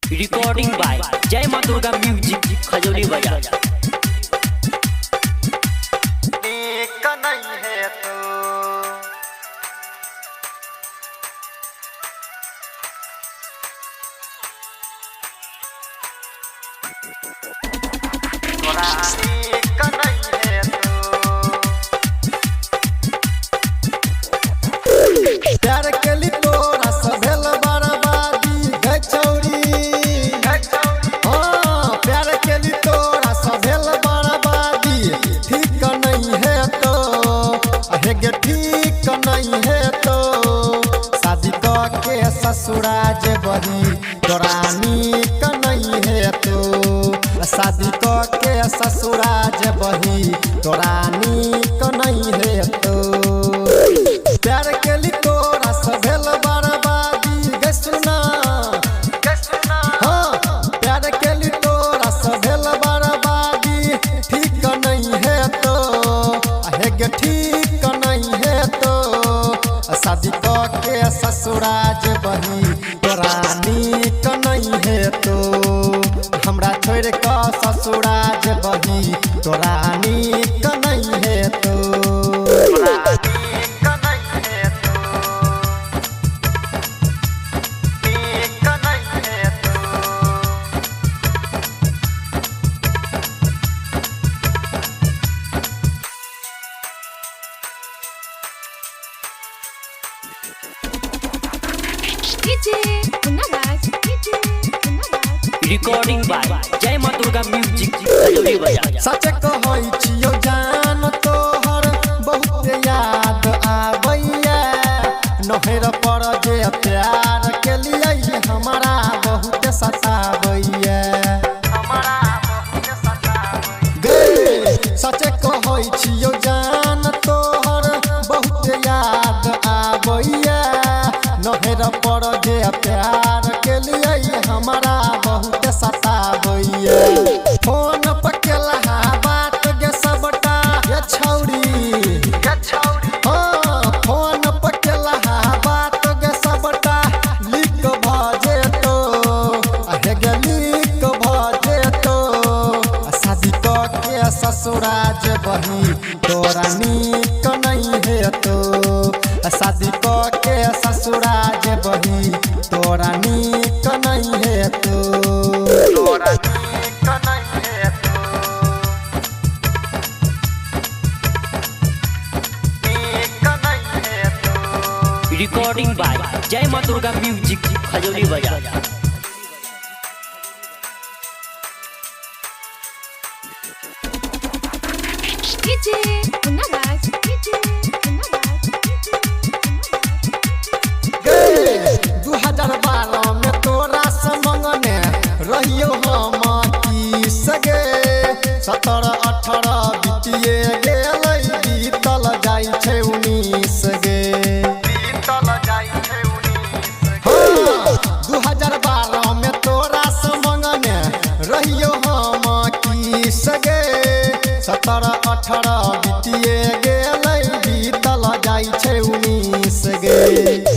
Recording by जय मां Durga music Khajauli बाजार। नहीं है तो प्यार के ली तोरा सभेल बर्बादी गई छौरी। हाँ प्यार के ली तोरा सभेल बर्बादी ठीक नहीं है तो हेगे ठीक नहीं है तो शादी के ससुरा जे बही तोरा नीक नहीं है तो शादी के ससुरा जे बही तोरा नीक नहीं है तो प्यार के ली तोरा सभेल बर्बादी गे सुना। हाँ प्यार के ली तोरा सभेल बर्बादी ठीक नहीं है तो हेगे ठीक नहीं है तो शादी के ससुरा जे बही तोरा नीक नहीं है तो हमरा छोड़ के ससुरा जे बही तोरा नीक नहीं है तो रिकॉर्डिंग बाय जय मां दुर्गा म्यूजिक खजौली बाजार। सच कहै छियौ जान तोहर बहुत याद आबैया नहर पर जे प्यार के लिए हमारा बहुत सताबैया गे सच कहै छियौ जान तोहर बहुत याद आबैया नहर पर जे प्यार के लिए हमारा बहुत सताबैया फोन पर केला बात गे सबटा ये छौरी। हाँ फोन पर केला बात गे सबटा लीक भ जेतो हेगे लीक भ जेतो शादी के ससुरा जे बही तोरा नीक नहीं है तो शादी के ससुरा जे बही तोरा नीक नहीं है तो रिकॉर्डिंग बाय जय मां दुर्गा म्यूजिक खजौली बाजार। गे 2012 में तोरा समंगने रहियो हम की सगे 17-18 बीतिए गेलै बीतल जाइ छै 19 गे। हाँ 2012 में तोरा समंगने रहियो हम की सगे 17-18 बीतिए गेलै बीतल जाइ छै 19 गे।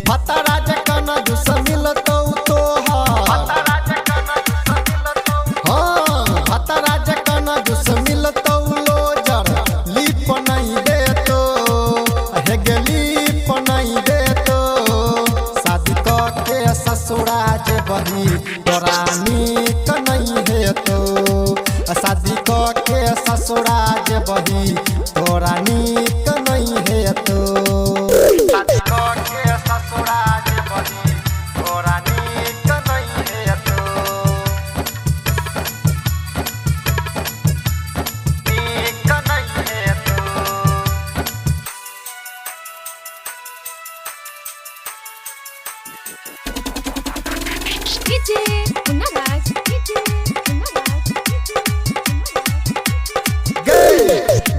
फतरा जखन दुस मिलतौ तोहर हाँ फतरा जखन दुस मिलतौ लोजर लीप नहीं देतो हेगे लीप नहीं देतो शादी के ससुरा जे बही तोरा नीक नहीं है तो शादी के ससुरा जे बही तोरा नीक नहीं है तो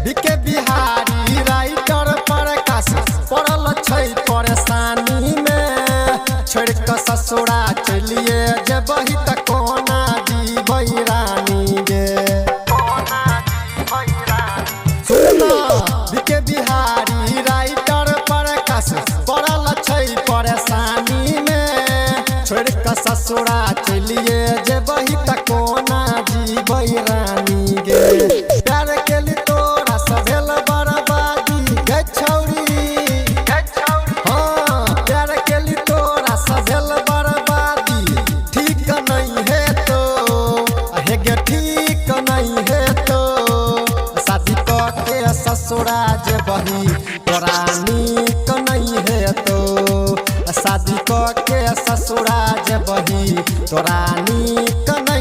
बीके बिहारी राइटर प्रकाश पड़ल छै परेशानी में छोड़ के ससुरा चलिए जबही त कोना जीबै रानी गे। सुनना बीके बिहारी राइटर प्रकाश पड़ल छै परेशानी में छोड़ के ससुरा चलिए जेबही त कोना जीबै रानी गे। प्यार केली तोरा से भेल बर्बादी गे छौरी। हाँ प्यार केली तोरा से भेल बर्बादी। ठीक नहीं है तो हे गे ठीक नहीं है तो शादी के ससुरा जेबही तोरा नीक नहीं है तो शादी के ससुरा जेबही तोरा नीक नहीं